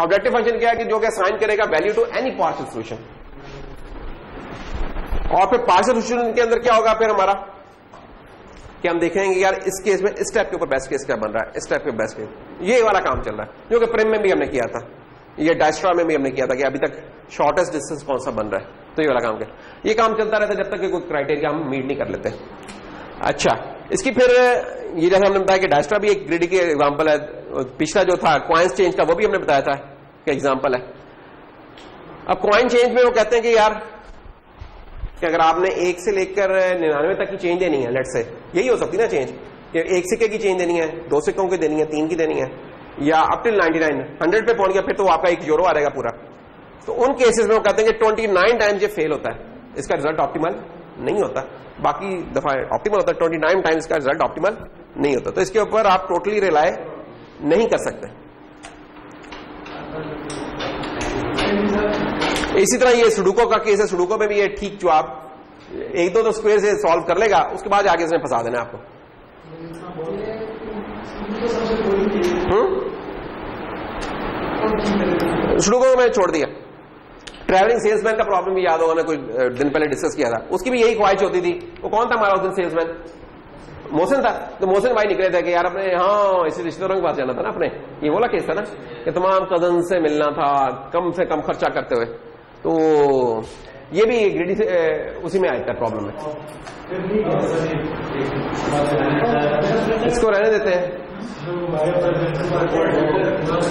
ऑब्जेक्टिव फंक्शन क्या है कि जो कि असाइन करेगा value to any partial solution. और फिर पार्शियल सॉल्यूशन के अंदर क्या होगा फिर हमारा कि हम देखेंगे यार इस केस में इस टाइप के ऊपर बेस्ट केस क्या बन रहा है, इस टाइप के बेस्ट केस, ये वाला काम चल रहा है जो कि प्रिम में भी हमने किया था, ये डायस्ट्रा में भी हमने किया था कि अभी तक शॉर्टेस्ट डिस्टेंस कौन सा बन रहा है, तो ये वाला काम कर, ये काम चलता रहता है जब तक कि कोई क्राइटेरिया हम मीट नहीं कर लेते। अच्छा, इसकी फिर ये जैसे हमने बताया कि डायस्ट्रा भी एक ग्रीडी की एग्जांपल है, पिछला जो था कॉइन्स चेंज का वो भी हमने बताया था कि एग्जांपल है। अब कॉइन चेंज में वो कहते हैं कि यार कि अगर आपने 1 से लेकर 99 तक की चेंज देनी है, लेट से यही हो सकती है ना चेंज, कि 1 सिक्के की चेंज देनी है, 2 सिक्कों की देनी है, 3 की देनी है, या अप टिल 99 100 पे पहुंच गया फिर तो आपका 1 यूरो आ जाएगा पूरा। तो उन केसेस में वो कहते हैं कि 29 टाइम्स ये फेल होता है, इसका रिजल्ट ऑप्टिमल नहीं होता, बाकी दफा ऑप्टिमल होता है, 29 टाइम्स इसका रिजल्ट ऑप्टिमल नहीं होता। तो इसके ऊपर आप टोटली रिलाय नहीं कर सकते। इसी तरह ये सुडोको का केस है, सुडोको में भी ये ठीक जो आप 1-2 तो स्क्वायर से सॉल्व कर लेगा, उसके बाद आगे इसने फंसा देना आपको। सुडोको को मैंने छोड़ दिया। ट्रैवलिंग सेल्समैन का प्रॉब्लम भी याद होगा ना, कुछ दिन पहले डिस्कस किया था, उसकी भी यही ख्वाहिश होती थी। वो कौन था हमारा उस दिन सेल्समैन? मोहसिन था। तो मोहसिन भाई निकले थे कि यार अपने हाँ इसी रिश्तेदारों के पास जाना था ना, अपने ये बोला केस था ना कि तमाम कजन से मिलना था कम से कम खर्चा करते हुए, तो ये भी ग्रीडी से उसी में आता है प्रॉब्लम में। इसको रहने देते हैं,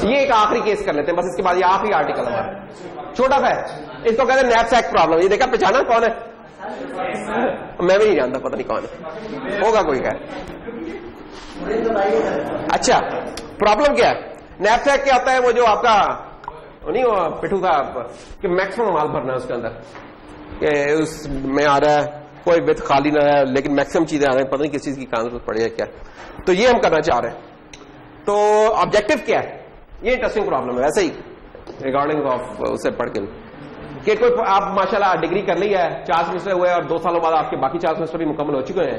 ये एक आखिरी केस कर लेते हैं बस, इसके बाद ये आखिरी आर्टिकल हमारा छोटा सा है, इसको कहते हैं नैपसैक प्रॉब्लम। ये देखा पहचाना कौन है? मैं भी नहीं जानता, पता नहीं कौन है, होगा कोई का। अच्छा, प्रॉब्लम क्या है? नैपसैक क्या होता है? वो जो आपका नहीं वो पिठू था कि मैक्सिमम माल भरना है उसके अंदर, कि उसमें आ रहा है कोई विथ खाली ना है, लेकिन मैक्सिमम चीजें आ रही हैं, पता नहीं किस चीज की काम जरूरत पड़ी है क्या। तो ये हम करना चाह रहे हैं। तो ऑब्जेक्टिव क्या है? ये इंटरेस्टिंग प्रॉब्लम है वैसे ही रिगार्डिंग ऑफ उसे पढ़ के कि कोई आप माशाल्लाह डिग्री कर ली है, 4 सेमेस्टर हुए और 2 सालों बाद आपके बाकी 4 सेमेस्टर भी मुकम्मल हो चुके हैं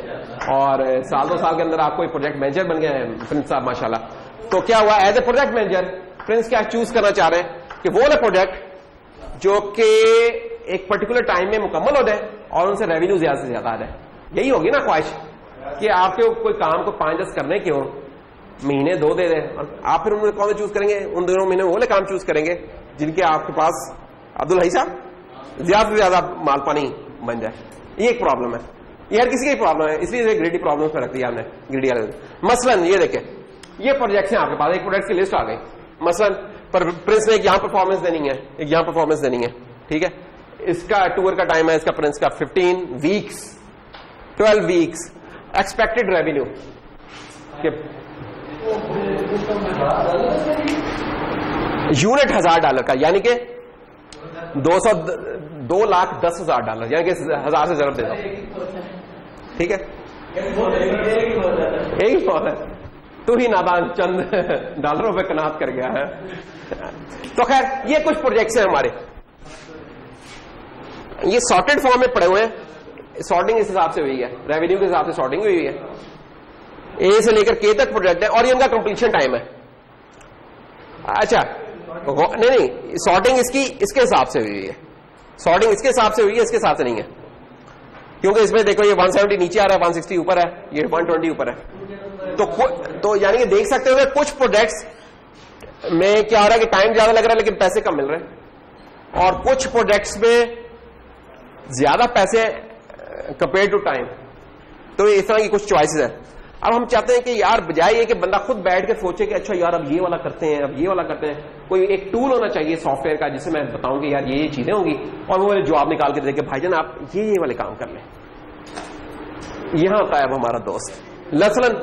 और साल 2 साल के अंदर आप कोई प्रोजेक्ट मैनेजर बन गए हैं प्रिंस साहब माशाल्लाह। तो क्या हुआ, as a project manager Prince क्या चूज करना चाह रहे हैं कि वो वाला प्रोजेक्ट जो कि एक पर्टिकुलर टाइम में मुकम्मल हो जाए और उनसे रेवेन्यू ज्यादा से ज्यादा आ जाए। यही होगी ना ख्वाहिश कि आपके कोई काम को 5-10 करने के हो, महीने 2 दे दें, और आप फिर उन्हें कौन चूज करेंगे? उन दोनों महीने वो वाले काम चूज करेंगे जिनके आपके पास अब्दुल हई साहब ज्यादा से ज्यादा माल पानी बन जाए। ये एक प्रॉब्लम है, ये हर किसी की प्रॉब्लम है, इसलिए ग्रीडी प्रॉब्लम में रख दिया हमने ग्रीडी वाले। मसलन ये देखें, ये प्रोजेक्ट्स हैं आपके पास, एक प्रोजेक्ट की लिस्ट आ गई। मसलन प्रिंस ने एक यहां परफॉर्मेंस देनी है, एक यहां परफॉर्मेंस देनी है, ठीक है। इसका टूर का टाइम है, इसका प्रिंस का 15 weeks 12 weeks. Expected revenue unit $1000 का, यानी कि $2,10,000, यानी कि 1000 से जरूर दे दो, ठीक है। एक ही बात है, तू ही नादान चंद डॉलरों पे कनात कर गया है। तो खैर ये कुछ प्रोजेक्ट्स हैं हमारे, ये सॉर्टेड फॉर्म में पड़े हुए हैं, सॉर्टिंग इस हिसाब से हुई है, रेवेन्यू के हिसाब से सॉर्टिंग हुई है, ए से लेकर के तक प्रोजेक्ट है और ये इनका कंप्लीशन टाइम है। अच्छा नहीं, सॉर्टिंग इसकी इसके हिसाब से हुई है, सॉर्टिंग इसके हिसाब से हुई है, इसके हिसाब से नहीं है। क्योंकि इसमें देखो ये 170 नीचे आ रहा है, 160 ऊपर है, ये 120 ऊपर है। तो यानी कि देख सकते हो कुछ प्रोडक्ट्स में क्या हो रहा है कि टाइम ज्यादा लग रहा है लेकिन पैसे कम मिल रहे हैं, और कुछ प्रोडक्ट्स में ज्यादा पैसे कंपेयर टू टाइम। तो इस तरह की कुछ चॉइसेस है। अब हम चाहते हैं कि यार बजाय ये कि बंदा खुद बैठ के सोचे कि अच्छा यार अब ये वाला करते हैं, अब ये वाला करते हैं, कोई एक टूल होना चाहिए सॉफ्टवेयर का जिससे मैं बताऊं कि यार ये चीजें होंगी, और वो जवाब निकाल के दे कि भाईजान आप ये वाले काम कर लें। यहां आता है अब हमारा दोस्त लसलन।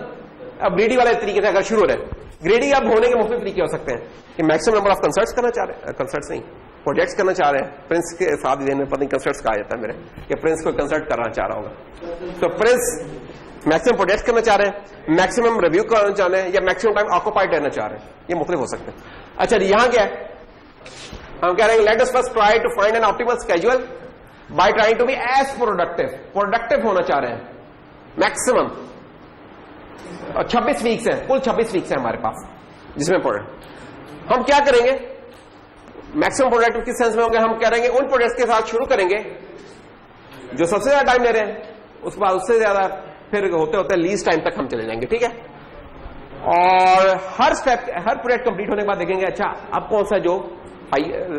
अब ग्रेडी वाले तरीके से अगर शुरू हो रहे, ग्रेडी अब होने के मुख्तलिफ तरीके हो सकते हैं कि मैक्सिमम नंबर ऑफ कंसर्ट्स करना चाह रहे हैं, कंसर्ट्स नहीं प्रोजेक्ट्स करना चाह रहे हैं। प्रिंस के साथ दिन में पता नहीं कंसर्ट्स कहा जाता है मेरे, कि प्रिंस को कंसर्ट करना चाह रहा होगा, तो प्रिंस मैक्सिमम प्रोजेक्ट करना चाह रहे हैं, मैक्सिमम रिव्यू करना चाह रहे हैं, या मैक्सिमम टाइम ऑक्यूपाइड रहना चाह रहे हैं। ये मुख्तलिफ हो सकते हैं। अच्छा यहां क्या है, हम कह रहे हैं let us first try to find an optimal schedule by trying to be as productive होना चाह रहे हैं मैक्सिमम। और 26 वीक्स है, कुल 26 वीक्स है हमारे पास जिसमें प्रोडक्ट हम क्या करेंगे मैक्सिमम प्रोडक्टिव किस सेंस में होंगे, हम करेंगे उन प्रोडक्ट्स के साथ शुरू करेंगे जो सबसे ज्यादा टाइम ले रहे हैं, उसके बाद उससे ज्यादा, फिर होते होते लीस्ट टाइम तक हम चले जाएंगे, ठीक है। और हर स्टेप, हर प्रोजेक्ट कंप्लीट होने के बाद देखेंगे अच्छा अब कौन सा जो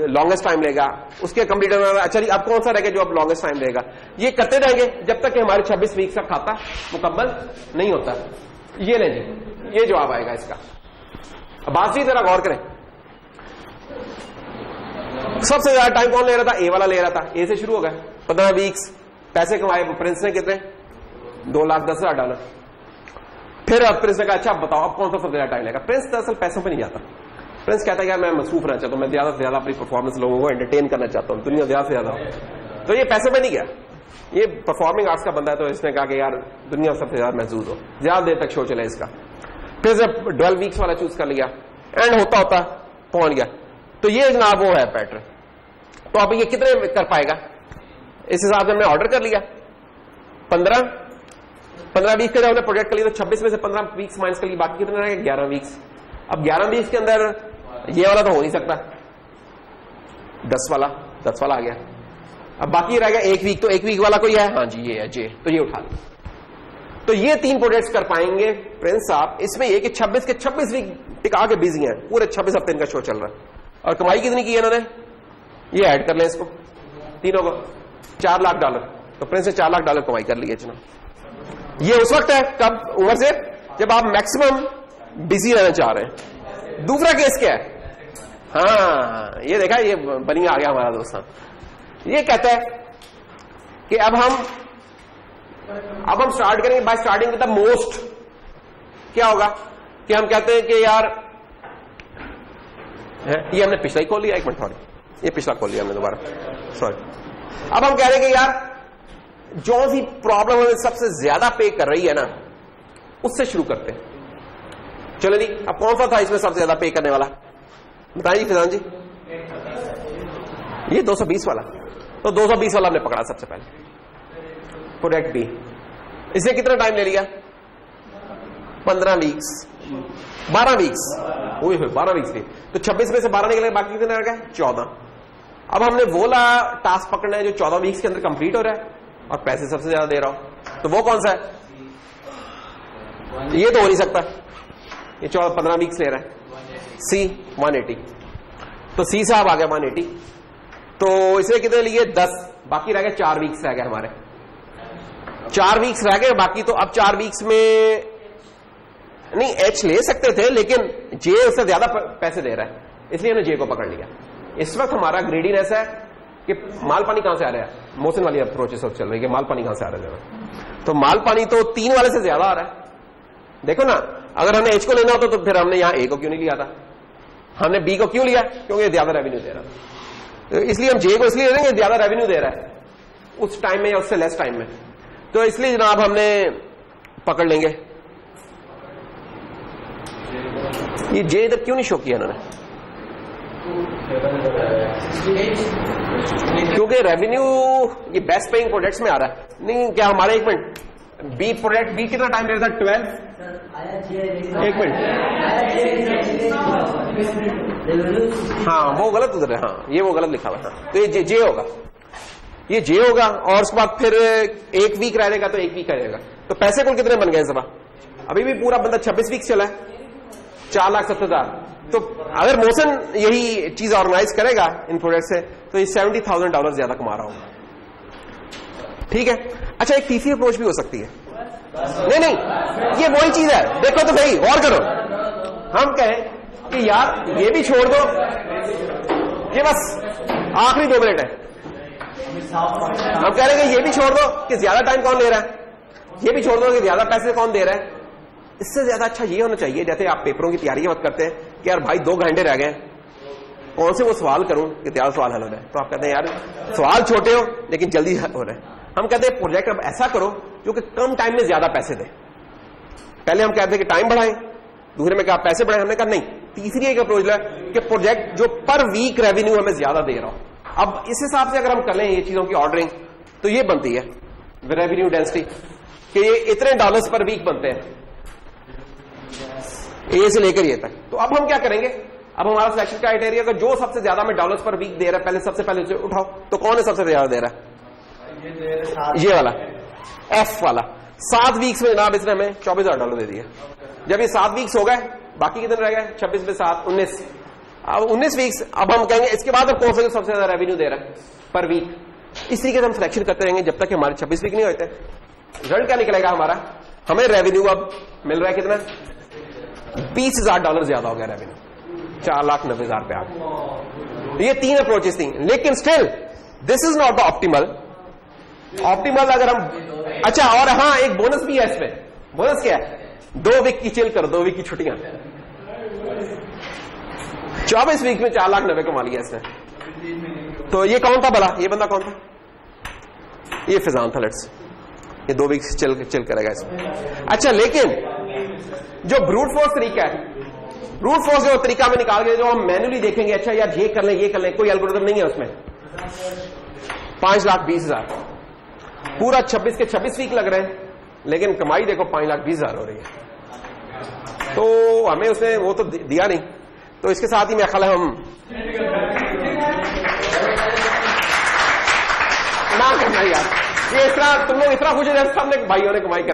लॉन्गेस्ट टाइम लेगा, उसके कंप्लीट होने के बाद अच्छा अब कौन सा रहेगा जो अब लॉन्गेस्ट टाइम लेगा। ये करते रहेंगे जब तक कि हमारे 26 वीक का खाता मुकम्मल नहीं होता। ये लें जी, ये जवाब आएगा इसका। अब बात ही जरा गौर करें, सबसे ज्यादा टाइम कौन ले रहा था, ए वाला ले रहा था। ए से शुरू हो गया, 15 वीक्स, पैसे कमाए प्रिंस ने कितने, $2,10,000। फिर अब प्रिंस ने कहा अच्छा बताओ अब कौन सा सबसे ज्यादा टाइम लेगा। प्रिंस दरअसल पैसों पे नहीं जाता, प्रिंस कहता है यार मैं मसरूफ रहना चाहता हूं, मैं ज्यादा से ज्यादा अपनी परफॉर्मेंस लोगों को एंटरटेन करना चाहता हूं, दुनिया ज्यादा से ज्यादा। तो ये पैसों पे नहीं गया, ये परफॉर्मिंग आर्ट्स का बंदा है, तो इसने कहा कि यार दुनिया सबसे ज्यादा महसूस हो, ज्यादा देर तक शो चले इसका। फिर जब 12 वीक्स वाला चूज कर लिया, एंड होता होता पहुंच गया। तो ये जनाब वो है पैटर्न। तो अब ये कितने कर पाएगा, इस हिसाब से हमने ऑर्डर कर लिया 15 वीक का जब हमने प्रोजेक्ट कर लिया, तो 26 में से 15 वीक्स माइनस कर लिया, बाकी कितने रहेंगे 11 वीक्स। अब 11 वीक्स के अंदर ये वाला तो हो नहीं सकता, 10 वाला आ गया। अब बाकी रहेगा 1 वीक, तो 1 वीक वाला कोई है, हाँ जी ये है जे, तो ये उठा लिया। तो ये 3 प्रोजेक्ट्स कर पाएंगे प्रिंस साहब। इसमें ये कि 26 के 26 वीक टिका के बिजी हैं, पूरे 26 हफ्ते इनका शो चल रहा है। और कमाई कितनी की है इन्होंने, ये ऐड कर लें इसको तीनों को, $4 लाख। तो प्रिंस ने $4 लाख कमाई कर ली है जनाब। ये उस वक्त है कब, उम्र से जब आप मैक्सिमम बिजी रहना चाह रहे हैं। दूसरा केस क्या है, हाँ ये देखा, ये बनी आ गया हमारा दोस्त। ये कहता है कि अब हम स्टार्ट करेंगे bye starting with the most. क्या होगा कि हम कहते हैं कि यार ये हमने पिछला ही खोल लिया, एक मिनट सॉरी, ये पिछला खोल लिया हमने दोबारा, सॉरी। अब हम कह रहे हैं कि यार जो सी प्रॉब्लम हमें सबसे ज्यादा पे कर रही है ना, उससे शुरू करते हैं। चलो जी, अब कौन सा था इसमें सबसे ज्यादा पे करने वाला, बताइए फिजान जी। ये 220 वाला, तो 220 वाला हमने पकड़ा सबसे पहले, प्रोडक्ट बी। इसे कितना टाइम ले लिया, 15 वीक्स, 12 वीक्स, 12 वीक्स लिए। तो 26 में से 12 निकले, बाकी कितने रह गए, 14। अब हमने वो ला टास्क पकड़ना है जो 14 वीक्स के अंदर कंप्लीट हो रहा है और पैसे सबसे ज्यादा दे रहा हूं, तो वो कौन सा है, ये तो हो नहीं सकता, ये 15 वीक्स ले रहा है। सी 180, तो सी साहब आ गया 180। तो इसे कितने लिए, 10, बाकी रह गए 4 वीक्स रह गए हमारे, 4 वीक्स रह गए बाकी। तो अब 4 वीक्स में नहीं एच ले सकते थे, लेकिन जे उससे ज्यादा पैसे दे रहा है, इसलिए हमने जे को पकड़ लिया। इस वक्त हमारा ग्रेडीनेस है कि माल पानी कहां से आ रहा है, मोशन वाली अप्रोच सब चल रही है, माल पानी कहां से आ रहा है। तो माल पानी तो 3 वाले से ज्यादा आ रहा है। देखो ना, अगर हमने एच को लेना होता तो फिर हमने यहां ए को क्यों नहीं लिया था, हमने बी को क्यों लिया, क्योंकि ज्यादा रेवेन्यू दे रहा था। तो इसलिए हम जे को इसलिए ले लेंगे, ज्यादा रेवेन्यू दे रहा है उस टाइम में या उससे लेस टाइम में, तो इसलिए जनाब हमने पकड़ लेंगे। ये जे इधर क्यों नहीं शो किया इन्होंने, क्योंकि रेवेन्यू ये बेस्ट पेइंग प्रोडक्ट्स में आ रहा है। नहीं क्या हमारे, एक मिनट, बी प्रोडक्ट बी कितना टाइम ले रहा था, 12, एक मिनट, हाँ वो गलत उधर है, हाँ ये वो गलत लिखा हुआ है, तो ये जे होगा। ये जे होगा और उसके बाद फिर 1 वीक रहेगा तो 1 वीक रहेगा। तो पैसे कुल कितने बन गए सबा? अभी भी पूरा बंदा 26 वीक चला है, 4,70,000। तो अगर मोशन यही चीज ऑर्गेनाइज करेगा इन प्रोजेक्ट से तो ये $70,000 ज्यादा कमा रहा होगा। ठीक है। अच्छा, एक तीसरी अप्रोच भी हो सकती है। नहीं, ये वही चीज है, देखो तो भाई और करो। हम कहें कि यार ये भी छोड़ दो, ये बस आखिरी 2 मिनट है। हम कह रहे हैं कि ये भी छोड़ दो कि ज्यादा टाइम कौन ले रहा है, ये भी छोड़ दो कि ज्यादा पैसे कौन दे रहा है। इससे ज्यादा अच्छा ये होना चाहिए, जैसे आप पेपरों की तैयारी मत करते हैं कि यार भाई 2 घंटे रह गए, कौन से वो सवाल करूं कि तैयार सवाल हल हो रहा है। तो आप कहते हैं यार सवाल छोटे हो लेकिन जल्दी हो रहे हैं। हम कहते हैं प्रोजेक्ट अब ऐसा करो जो कि कम टाइम में ज्यादा पैसे दे। पहले हम कहते हैं कि टाइम बढ़ाएं, दूसरे में कहा पैसे बढ़ाएं, हमने कहा नहीं, तीसरी एक अप्रोच है कि प्रोजेक्ट जो पर वीक रेवेन्यू हमें ज्यादा दे रहा हो। अब इस हिसाब से अगर हम कर लें ये चीजों की ऑर्डरिंग तो ये बनती है रेवेन्यू डेंसिटी कि ये इतने डॉलर्स पर वीक बनते हैं ए से लेकर ये तक। तो अब हम क्या करेंगे, अब हमारा सिलेक्शन क्राइटेरिया का जो सबसे ज्यादा में डॉलर्स पर वीक दे रहा है पहले सबसे पहले उसे उठाओ। तो कौन है सबसे ज्यादा दे रहा है? ये वाला एफ वाला। 7 वीक्स में जनाब इसने हमें $24,000 दे दिया। जब ये 7 वीक्स हो गए, बाकी कितने रह गए? 26 में 7 19। अब 19 वीक्स। अब हम कहेंगे इसके बाद अब कौन सा सबसे ज्यादा रेवेन्यू दे रहा है पर वीक। इस तरीके से हम सिलेक्शन करते रहेंगे जब तक हमारे 26 वीक नहीं होते। रिजल्ट क्या निकलेगा हमारा? हमें रेवेन्यू अब मिल रहा है कितना? $20,000 ज्यादा हो गया रेवेन्यू, $4,90,000 ये 3 अप्रोचेस थी। लेकिन still this is not the optimal. Optimal अगर हम अच्छा, और हाँ एक बोनस भी है इसमें। बोनस क्या है? 2 वीक की चिल कर, 2 वीक की छुट्टियां। 24 वीक में 4,90,000 कमा लिया इसने। तो ये कौन था भला? ये बंदा कौन था? ये फिजान था। लेट्स ये 2 वीक चिल करेगा इसमें। अच्छा, लेकिन जो ब्रूट फोर्स तरीका है, ब्रूट फोर्स जो तरीका में निकाल के जो हम मैन्युअली देखेंगे, अच्छा यार ये कर लें, कोई एल्गोरिथम नहीं है उसमें। 5,20,000 पूरा 26 के 26 वीक लग रहे हैं, लेकिन कमाई देखो 5,20,000 हो रही है। तो हमें उसने वो तो दिया नहीं। तो इसके साथ ही मेरा ख्याल है हम ना करना यार। ये इतना तुम लोग इतना खुश है जैसे सामने भाइयों ने कमाई कर